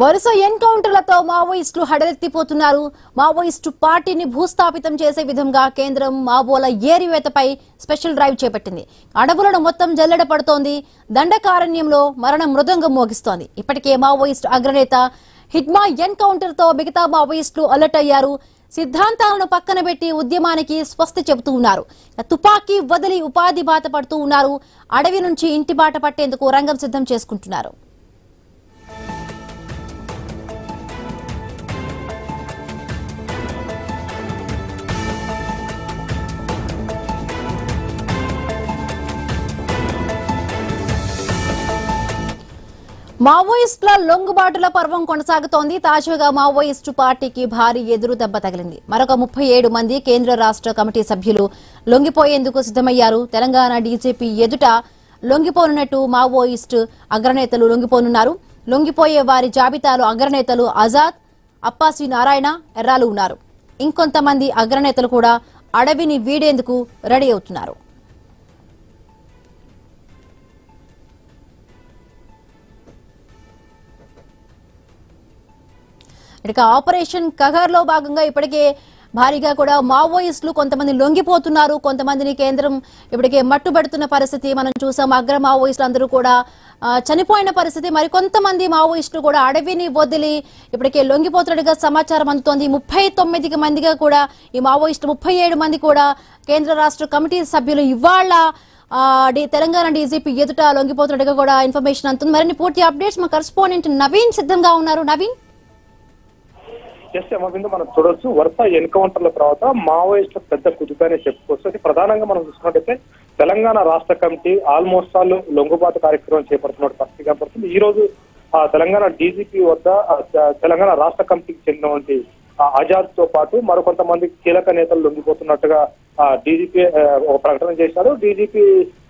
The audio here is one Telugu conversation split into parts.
వరుస ఎన్కౌంటర్లతో మావోయిస్టులు హడలెత్తిపోతున్నారు. మావోయిస్టు పార్టీని భూస్థాపితం చేసే విధంగా కేంద్రం మావోల ఏరివేతపై స్పెషల్ డ్రైవ్ చేపట్టింది. అడవులను మొత్తం జల్లెడ పడుతోంది. దండకారణ్యంలో మరణ మృదంగం మోగిస్తోంది. ఇప్పటికే మావోయిస్టు అగ్రనేత హిడ్మా ఎన్కౌంటర్ తో మిగతా మావోయిస్టులు అలర్ట్ అయ్యారు. సిద్ధాంతాలను పక్కన పెట్టి ఉద్యమానికి స్వస్తి చెబుతూ ఉన్నారు. తుపాకీ వదిలి ఉపాధి బాట పడుతూ ఉన్నారు. అడవి నుంచి ఇంటి బాట పట్టేందుకు రంగం సిద్ధం చేసుకుంటున్నారు. మావోయిస్టుల లొంగుబాటుల పర్వం కొనసాగుతోంది. తాజాగా మావోయిస్టు పార్టీకి భారీ ఎదురు దెబ్బ తగిలింది. మరొక 37 మంది కేంద్ర రాష్ట్ర కమిటీ సభ్యులు లొంగిపోయేందుకు సిద్ధమయ్యారు. తెలంగాణ డీజీపీ ఎదుట లొంగిపోనున్నట్టు మావోయిస్టు అగ్రనేతలు లొంగిపోనున్నారు. లొంగిపోయే వారి జాబితాలో అగ్రనేతలు ఆజాద్, అప్పాసి నారాయణ, ఎర్రాలు ఉన్నారు. ఇంకొంతమంది అగ్రనేతలు కూడా అడవిని వీడేందుకు రెడీ అవుతున్నారు. ఇక ఆపరేషన్ కగర్ లో భాగంగా ఇప్పటికే భారీగా కూడా మావోయిస్టులు కొంతమంది లొంగిపోతున్నారు. కొంతమందిని కేంద్రం ఇప్పటికే మట్టుబెడుతున్న పరిస్థితి మనం చూసాం. అగ్ర మావోయిస్టులు అందరూ కూడా చనిపోయిన పరిస్థితి. మరి కొంతమంది మావోయిస్టులు కూడా అడవిని వదిలి ఇప్పటికే లొంగిపోతున్నట్టుగా సమాచారం అందుతోంది. 39 మందిగా కూడా ఈ మావోయిస్టులు 37 మంది కూడా కేంద్ర రాష్ట్ర కమిటీ సభ్యులు ఇవాళ తెలంగాణ డీజీపీ ఎదుట లొంగిపోతున్నట్టుగా కూడా ఇన్ఫర్మేషన్ అందుతుంది. మరిన్ని పూర్తి అప్డేట్స్ మా కరెస్పాండెంట్ నవీన్ సిద్ధంగా ఉన్నారు. నవీన్, మనం చూడొచ్చు, వరుస ఎన్కౌంటర్ల తర్వాత మావోయిస్టుల పెద్ద కుదుపనే చెప్పుకోవచ్చు. అది ప్రధానంగా మనం చూసుకున్నట్టయితే తెలంగాణ రాష్ట్ర కమిటీ ఆల్మోస్ట్ ఆల్ లొంగుబాటు కార్యక్రమం చేపడుతున్న పరిస్థితి కనపడుతుంది. ఈ రోజు తెలంగాణ డీజీపీ వద్ద తెలంగాణ రాష్ట్ర కమిటీకి చెందినటువంటి ఆజాద్ తో పాటు మరికొంతమంది కీలక నేతలు లొంగిపోతున్నట్టుగా డీజీపీ ఒక ప్రకటన చేశారు. డీజీపీ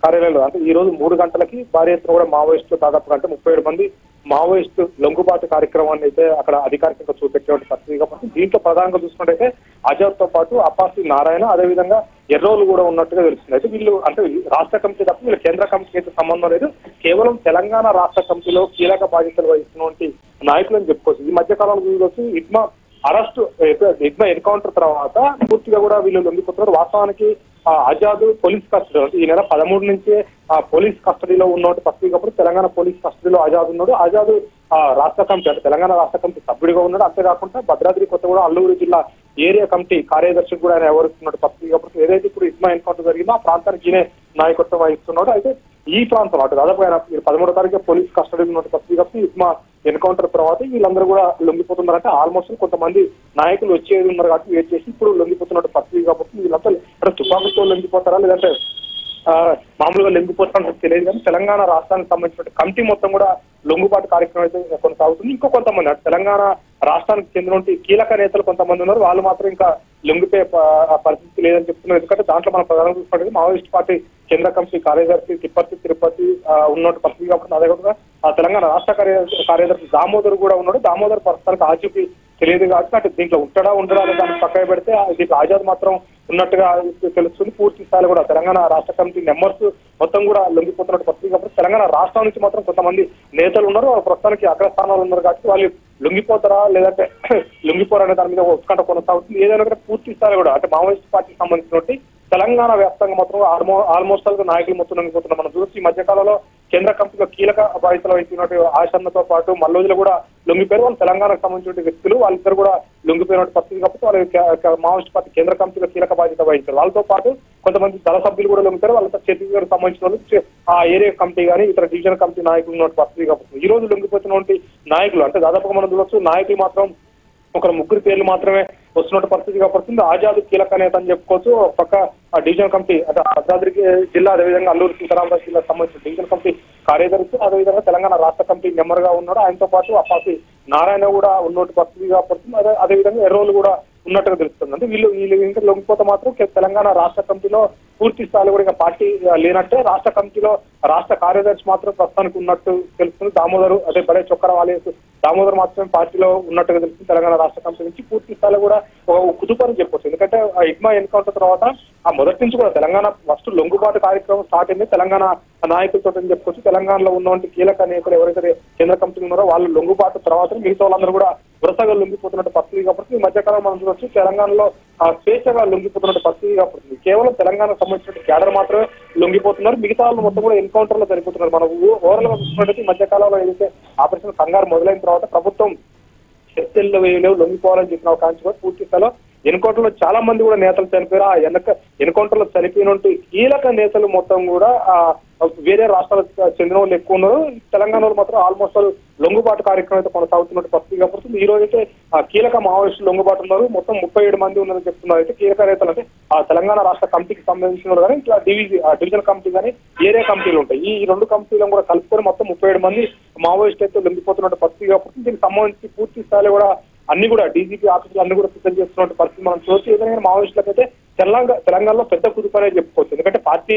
కార్యాలయంలో అంటే ఈ రోజు 3 గంటలకి భారీ ఎత్తున కూడా మావోయిస్టులు దాదాపుగా అంటే 37 మంది మావోయిస్టు లొంగుబాటు కార్యక్రమాన్ని అయితే అక్కడ అధికారికంగా చూపెట్టేటువంటి పరిస్థితి కాబట్టి దీంట్లో ప్రధానంగా చూసుకున్నట్టయితే ఆజాద్ తో పాటు అప్పాసి నారాయణ, అదేవిధంగా ఎర్రోలు కూడా ఉన్నట్టుగా తెలుస్తుంది. అయితే వీళ్ళు అంటే రాష్ట్ర కమిటీ తప్ప వీళ్ళు కేంద్ర కమిటీకి అయితే సంబంధం లేదు. కేవలం తెలంగాణ రాష్ట్ర కమిటీలో కీలక బాధ్యతలు వహిస్తున్నటువంటి నాయకులని చెప్పుకోవచ్చు. ఈ మధ్య కాలంలో చూడవచ్చు హిడ్మా ఎన్కౌంటర్ తర్వాత పూర్తిగా కూడా వీళ్ళు లొంగిపోతున్నారు. వాస్తవానికి ఆజాద్ పోలీస్ కస్టడీ ఈ నెల 13 నుంచే పోలీస్ కస్టడీలో ఉన్నట్టు పరిస్థితి కాబట్టి తెలంగాణ పోలీస్ కస్టడీలో ఆజాద్ ఉన్నాడు. ఆజాద్ రాష్ట్ర కమిటీ అంటే తెలంగాణ రాష్ట్ర కమిటీ సభ్యుడిగా ఉన్నాడు. అంతేకాకుండా భద్రాద్రి కొత్తగూడెం అల్లూరు జిల్లా ఏరియా కమిటీ కార్యదర్శి కూడా ఆయన ఎవరుస్తున్నట్టు పరిస్థితి కాబట్టి ఏదైతే ఇప్పుడు హిడ్మా ఎన్కౌంటర్ జరిగిందో ఆ ప్రాంతానికి ఈయనే నాయకత్వం వహిస్తున్నాడు. అయితే ఈ ప్రాంతం అటు దాదాపు ఆయన 13వ తారీఖు పోలీస్ కస్టడీలో ఉన్నట్టు పరిస్థితి కాబట్టి హిడ్మా ఎన్కౌంటర్ తర్వాత వీళ్ళందరూ కూడా లొంగిపోతున్నారంటే ఆల్మోస్ట్ కొంతమంది నాయకులు వచ్చేది ఉన్నారు కాబట్టి వెయిట్ చేసి ఇప్పుడు లొంగిపోతున్నట్టు పరిస్థితి కాబట్టి వీళ్ళంతా అంటే తుపాకులతో లొంగిపోతారా లేదంటే మామూలుగా లొంగిపోతారని తెలియదు. కానీ తెలంగాణ రాష్ట్రానికి సంబంధించిన కమిటీ మొత్తం కూడా లొంగుబాటు కార్యక్రమం అయితే కొనసాగుతుంది. ఇంకో కొంతమంది తెలంగాణ రాష్ట్రానికి చెందినటువంటి కీలక నేతలు కొంతమంది ఉన్నారు. వాళ్ళు మాత్రం ఇంకా లొంగిపోయే పరిస్థితి లేదని చెప్తున్నారు. ఎందుకంటే దాంట్లో మనం ప్రధానంగా చూసుకుంటే మావోయిస్ట్ పార్టీ కేంద్ర కమిటీ కార్యదర్శి తిరుపతి ఉన్నట్టు పరిస్థితి కాబట్టి అదేవిధంగా తెలంగాణ రాష్ట్ర కార్యదర్శి దామోదర్ కూడా ఉన్నాడు. దామోదర్ ప్రస్తుతానికి ఆచూకీ తెలియదు కాబట్టి అంటే దీంట్లో ఉండడా లేదా దాన్ని పక్కన పెడితే దీంట్లో ఆజాద్ మాత్రం ఉన్నట్టుగా తెలుస్తుంది. పూర్తి స్థాయిలో కూడా తెలంగాణ రాష్ట్ర కమిటీ మెంబర్స్ మొత్తం కూడా లొంగిపోతున్నట్టు పరిస్థితి కాబట్టి తెలంగాణ రాష్ట్రం నుంచి మాత్రం కొంతమంది నేతలు ఉన్నారు. వాళ్ళు ప్రస్తుతానికి అగ్రస్థానాలు ఉన్నారు కాబట్టి వాళ్ళు లొంగిపోతారా లేదంటే లొంగిపోరా అనే దాని మీద ఉత్కంఠ కొనసాగుతుంది. ఏదైనా పూర్తి స్థాయిలో కూడా అంటే మావోయిస్ట్ పార్టీకి సంబంధించినటువంటి తెలంగాణ వ్యాప్తంగా మాత్రం ఆల్మోస్ట్ ఆల్ నాయకులు మొత్తం లొంగిపోతున్నారు. మనం చూసి ఈ మధ్యకాలంలో కేంద్ర కమిటీలో కీలక బాధ్యతలు వహించినట్టు ఆశన్నతో పాటు మల్లోజులు కూడా లొంగిపోయారు. వాళ్ళు తెలంగాణకు సంబంధించిన వ్యక్తులు వాళ్ళిద్దరు కూడా లొంగిపోయినట్టు పరిస్థితి కాబట్టి వాళ్ళు మావోయిస్ట్ పార్టీ కేంద్ర కమిటీలో కీలక బాధ్యత వహించారు. వాళ్ళతో పాటు కొంతమంది దళ సభ్యులు కూడా లొంగిపోయారు. వాళ్ళతో ఛత్తీస్గఢ్ సంబంధించిన వాళ్ళు ఆ ఏరియా కమిటీ కానీ ఇతర డివిజన్ కమిటీ నాయకులు ఉన్నట్టు పరిస్థితి కాబట్టి ఈ రోజు లొంగిపోతున్నటువంటి నాయకులు అంటే దాదాపుగా మనం చూడొచ్చు నాయకులు మాత్రం ఒక 3 పేర్లు మాత్రమే వస్తున్నట్టు పరిస్థితి కాబట్టి ఆజాద్ కీలక నేత అని చెప్పుకోవచ్చు. పక్క డివిజన్ కమిటీ అంటే భద్రాద్రి జిల్లా అదేవిధంగా అల్లూరు సీతారామరాజు జిల్లాకు సంబంధించిన డివిజన్ కమిటీ కార్యదర్శి అదేవిధంగా తెలంగాణ రాష్ట్ర కమిటీ మెంబర్ గా ఉన్నాడు. ఆయనతో పాటు అప్పాసి నారాయణ కూడా ఉన్నట్టు పరిస్థితి కాబట్టి అదేవిధంగా ఎర్రోలు కూడా ఉన్నట్టుగా తెలుస్తుంది. అంటే వీళ్ళు ఇంకా లొంగిపోతే మాత్రం తెలంగాణ రాష్ట్ర కమిటీలో పూర్తి స్థాయిలో కూడా ఇంకా పార్టీ లేనట్టే. రాష్ట్ర కమిటీలో రాష్ట్ర కార్యదర్శి మాత్రం ప్రస్తుతానికి ఉన్నట్టు తెలుస్తుంది. దామోదర్ అదే బడే చొక్కర వాలేసు దామోదర్ మాత్రమే పార్టీలో ఉన్నట్టుగా తెలుస్తుంది. తెలంగాణ రాష్ట్ర కమిటీ నుంచి పూర్తి స్థాయిలో కూడా కుదుపని చెప్పొచ్చు. ఎందుకంటే ఆ ఇగ్మా ఎన్కౌంటర్ తర్వాత ఆ మొదటి నుంచి కూడా తెలంగాణ ఫస్ట్ లొంగుబాటు కార్యక్రమం స్టార్ట్ అయింది తెలంగాణ నాయకులతో అని చెప్పుకోవచ్చు. తెలంగాణలో ఉన్నటువంటి కీలక నేతలు ఎవరైతే కేంద్ర కమిటీ ఉన్నారో వాళ్ళు లొంగుబాటు తర్వాత మిగతా వాళ్ళందరూ కూడా వరుసగా లొంగిపోతున్నట్టు పరిస్థితి కాబట్టి ఈ మధ్యకాలం మనం చూడొచ్చు తెలంగాణలో స్వేచ్ఛగా లొంగిపోతున్నట్టు పరిస్థితి కాబట్టి కేవలం తెలంగాణకు సంబంధించిన క్యాడర్ మాత్రమే లొంగిపోతున్నారు. మిగతా వాళ్ళు మొత్తం కూడా ఎన్కౌంటర్ లో జరిగిపోతున్నారు. మనం ఓవరాల్ గా చూసుకున్నట్టు ఈ మధ్యకాలంలో ఏదైతే ఆపరేషన్ కంగారు మొదలైన తర్వాత ప్రభుత్వం చర్చల్లో వేయలేవు లొంగిపోవాలని చెప్పిన ఒక కాంచి కూడా పూర్తి స్థాయిలో ఎన్కౌంటర్ లో చాలా మంది కూడా నేతలు చనిపోయారు. ఆ ఎన్కౌంటర్ లో చనిపోయినట్టు కీలక నేతలు మొత్తం కూడా వేరే రాష్ట్రాలకు చెందిన వాళ్ళు ఎక్కువ ఉన్నారు. తెలంగాణలో మాత్రం ఆల్మోస్ట్ లొంగుబాటు కార్యక్రమం అయితే కొనసాగుతున్నట్టు పరిస్థితి కాబట్టి ఈ రోజు అయితే కీలక మావోయిస్టులు లొంగుబాటు ఉన్నారు. మొత్తం 37 మంది ఉన్నారని చెప్తున్నారు. అయితే కీలక నేతలు అంటే ఆ తెలంగాణ రాష్ట్ర కమిటీకి సంబంధించిన కానీ ఇట్లా డివిజన్ కమిటీ కానీ ఏరియా కమిటీలు ఉంటాయి. ఈ 2 కమిటీలను కూడా కలుపుకొని మొత్తం 37 మంది మావోయిస్టులు అయితే లొంగిపోతున్నట్టు పరిస్థితి కాబట్టి దీనికి సంబంధించి పూర్తి స్థాయిలో కూడా అన్ని కూడా డీజీపీ ఆఫీసులు అన్ని కూడా సిద్ధం చేస్తున్న పరిస్థితి మనం చూసి ఏదైనా మావోయిస్టులకు అయితే తెలంగాణలో పెద్ద కుదుపనే చెప్పుకోవచ్చు. ఎందుకంటే పార్టీ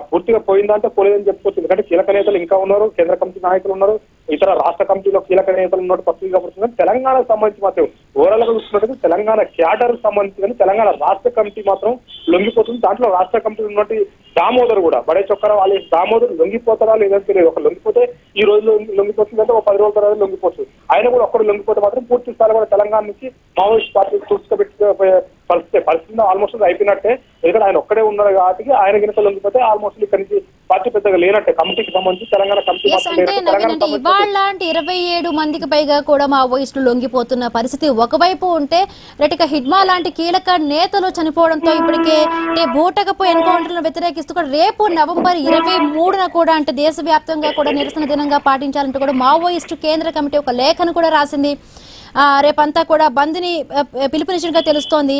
పూర్తిగా పోయిందంటే పోలేదని చెప్పుకోవచ్చు. ఎందుకంటే కీలక నేతలు ఇంకా ఉన్నారు, కేంద్ర కమిటీ నాయకులు ఉన్నారు, ఇతర రాష్ట్ర కమిటీలో కీలక నేతలు ఉన్నట్టు పరిస్థితి కాబట్టి తెలంగాణకు సంబంధించి మాత్రం ఓవరాల్ గా చూసుకున్నట్టు తెలంగాణ క్యాడర్ సంబంధించి కానీ తెలంగాణ రాష్ట్ర కమిటీ మాత్రం లొంగిపోతుంది. దాంట్లో రాష్ట్ర కమిటీ ఉన్నట్టు దామోదర్ కూడా బడే చొక్కర వాళ్ళు దామోదర్ లొంగిపోతారా లేదని తెలియదు. ఒక లొంగిపోతే ఈ రోజు లొంగిపోతుందంటే ఒక 10 రోజుల తర్వాత లొంగిపోతుంది. ఆయన కూడా ఒక్కడు లొంగిపోతే మాత్రం పూర్తి స్థాయి కూడా తెలంగాణ నుంచి మావోయిస్ట్ పార్టీ చూసుకుపెట్టే పరిస్థితి ఆల్మోస్ట్ అయిపోయినట్టే. ఎందుకంటే ఆయన ఒక్కడే ఉన్నారు కాబట్టి ఆయన గినక లొంగిపోతే ఆల్మోస్ట్ ఇక్కడ నుంచి పార్టీ పెద్దగా లేనట్టే. కమిటీకి సంబంధించి తెలంగాణ కమిటీ ఇవాళ 27 మందికి పైగా కూడా మావోయిస్టులు లొంగిపోతున్న పరిస్థితి ఒకవైపు ఉంటే రెటిక హిడ్మా లాంటి కీలక నేతలు చనిపోవడంతో ఇప్పటికే బూటకపు ఎన్కౌంటర్లను వ్యతిరేకిస్తూ కూడా రేపు నవంబర్ 23న కూడా అంటే దేశవ్యాప్తంగా కూడా నిరసన దినంగా పాటించాలంటూ కూడా మావోయిస్టు కేంద్ర కమిటీ ఒక లేఖను కూడా రాసింది. రేపంతా కూడా బంద్ని పిలుపునిచ్చినట్టుగా తెలుస్తోంది.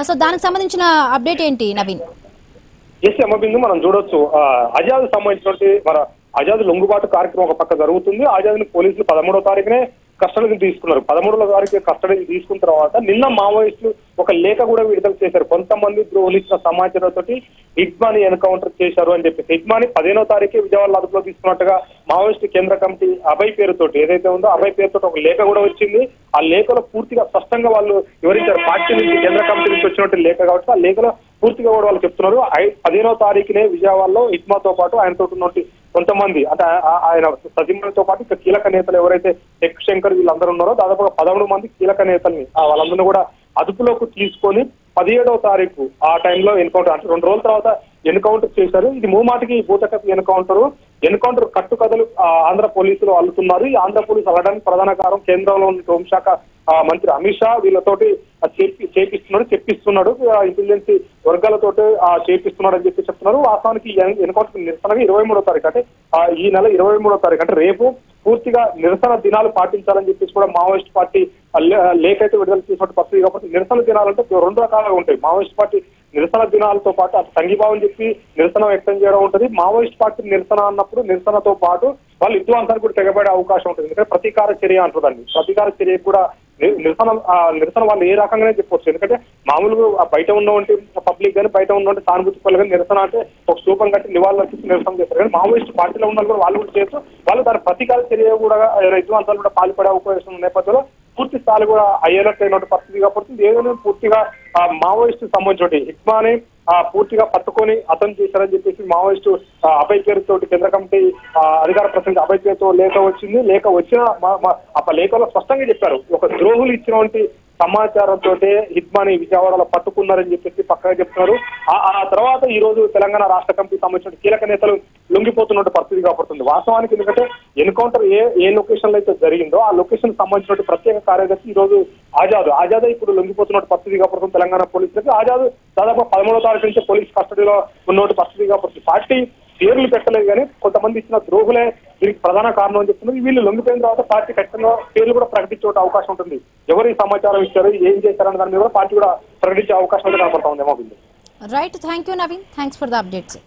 సో దానికి సంబంధించిన అప్డేట్ ఏంటి నవీన్? మనం చూడొచ్చు ఆజాద్ సంబంధించినటువంటి మన ఆజాద్ లొంగుబాటు కార్యక్రమం ఒక పక్క జరుగుతుంది. ఆజాద్ని పోలీసులు 13వ తారీఖునే కస్టడీకి తీసుకున్నారు. 13వ తారీఖు కస్టడీకి తీసుకున్న తర్వాత నిన్న మావోయిస్టులు ఒక లేఖ కూడా విడుదల చేశారు. కొంతమంది ద్రోహులు ఇచ్చిన సమాచారంతో హిడ్మాని ఎన్కౌంటర్ చేశారు అని చెప్పి హిడ్మాని 15వ తారీఖే విజయవాడలో అదుపులో తీసుకున్నట్టుగా మావోయిస్టు కేంద్ర కమిటీ అభయ్ పేరుతోటి ఏదైతే ఉందో అభయ్ పేరుతో ఒక లేఖ కూడా వచ్చింది. ఆ లేఖలో పూర్తిగా స్పష్టంగా వాళ్ళు వివరించారు. పార్టీ నుంచి కేంద్ర కమిటీ నుంచి వచ్చినట్టు లేఖ కాబట్టి ఆ లేఖలో పూర్తిగా కూడా వాళ్ళు చెప్తున్నారు. 15వ తారీఖునే విజయవాడలో హిడ్మాతో పాటు ఆయనతో ఉన్నటువంటి కొంతమంది అంటే ఆయన సతీమణితో పాటు ఇక కీలక నేతలు ఎవరైతే టెక్ శంకర్ వీళ్ళందరూ ఉన్నారో దాదాపుగా 13 మంది కీలక నేతల్ని వాళ్ళందరినీ కూడా అదుపులోకి తీసుకొని 17వ తారీఖు ఆ టైంలో ఎన్కౌంటర్ అంటే 2 రోజుల తర్వాత ఎన్కౌంటర్ చేశారు. ఇది మూమాటికి బూటకపు ఎన్కౌంటర్ కట్టుకథలు ఆంధ్ర పోలీసులు అల్లుతున్నారు. ఈ ఆంధ్ర పోలీసులు అల్లడానికి ప్రధాన కారణం కేంద్రంలో ఉన్న హోంశాఖ మంత్రి అమిత్ షా వీళ్ళతోటి చెప్పిస్తున్నాడు ఇంటెలిజెన్స్ వర్గాలతోటి చేపిస్తున్నాడు అని చెప్పి చెప్తున్నారు. వాస్తవానికి ఎన్కౌంటర్ నిరసనగా 23వ తారీఖు అంటే ఈ నెల 23వ తారీఖు అంటే రేపు పూర్తిగా నిరసన దినాలు పాటించాలని చెప్పేసి కూడా మావోయిస్ట్ పార్టీ లేఖ అయితే విడుదల చేసినట్టు పరిస్థితి కాబట్టి నిరసన దినాలంటే 2 రకాలుగా ఉంటాయి. మావోయిస్ట్ పార్టీ నిరసన దినాలతో పాటు అటు సంఘీభావం చెప్పి నిరసన వ్యక్తం చేయడం ఉంటుంది. మావోయిస్ట్ పార్టీ నిరసన అన్నప్పుడు నిరసనతో పాటు వాళ్ళు విద్వాంసానికి కూడా తెగబడే అవకాశం ఉంటుంది. ఎందుకంటే ప్రతీకార చర్య అంటుందండి. ప్రతీకార చర్య కూడా నిరసన వాళ్ళు ఏ రకంగానే చెప్పొచ్చు. ఎందుకంటే మామూలుగా బయట ఉన్నటువంటి పబ్లిక్ కానీ బయట ఉన్నటువంటి సానుభూతి పనులు కానీ నిరసన అంటే ఒక స్థూపం కట్టి నివాళులు అర్పిస్తూ నిరసన చేస్తారు. కానీ మావోయిస్ట్ పార్టీలో ఉన్న కూడా వాళ్ళు కూడా చేస్తూ వాళ్ళు దాని ప్రతీకార చర్య కూడా విద్వాంసాలు కూడా పాల్పడే అవకాశం ఉన్న నేపథ్యంలో పూర్తి స్థాయి కూడా అయ్యేనట్టు అయినట్టు పరిస్థితి కాబట్టి ఏదైనా పూర్తిగా మావోయిస్టు సంబంధించి హిడ్మాని పూర్తిగా పట్టుకొని అతను చేశారని చెప్పేసి మావోయిస్టు అభయ్ పేరుతో కేంద్ర కమిటీ అధికార ప్రతినిధి అభయ్ పేరుతో లేఖ వచ్చింది. లేఖ వచ్చిన ఆ లేఖలో స్పష్టంగా చెప్పారు ఒక ద్రోహులు ఇచ్చినటువంటి సమాచారంతో హిడ్మాని విజయవాడలో పట్టుకున్నారని చెప్పేసి పక్కగా చెప్తున్నారు. ఆ తర్వాత ఈ రోజు తెలంగాణ రాష్ట్ర కమిటీ సంబంధించిన కీలక నేతలు లొంగిపోతున్నట్టు పరిస్థితి కాబడుతుంది. వాస్తవానికి ఎందుకంటే ఎన్కౌంటర్ ఏ లొకేషన్ లో అయితే జరిగిందో ఆ లొకేషన్ సంబంధించిన ప్రత్యేక కార్యదర్శి ఈ రోజు ఆజాద్ ఇప్పుడు లొంగిపోతున్నట్టు పరిస్థితి కాబడుతుంది తెలంగాణ పోలీసులకి. ఆజాద్ దాదాపు 13వ తారీఖు నుంచి పోలీస్ కస్టడీలో ఉన్నట్టు పరిస్థితి కాబడుతుంది. పార్టీ పేర్లు పెట్టలేదు కానీ కొంతమంది ఇచ్చిన ద్రోహులే దీనికి ప్రధాన కారణం అని చెప్తున్నారు. వీళ్ళు లొంగిపోయిన తర్వాత పార్టీ ఖచ్చితంగా పేర్లు కూడా ప్రకటించే అవకాశం ఉంటుంది. ఎవరు ఈ సమాచారం ఇచ్చారు ఏం చేశారని దాని మీద కూడా పార్టీ కూడా ప్రకటించే అవకాశం అయితే కనపడతా ఉందేమో. Right, thank you Naveen, thanks for the updates.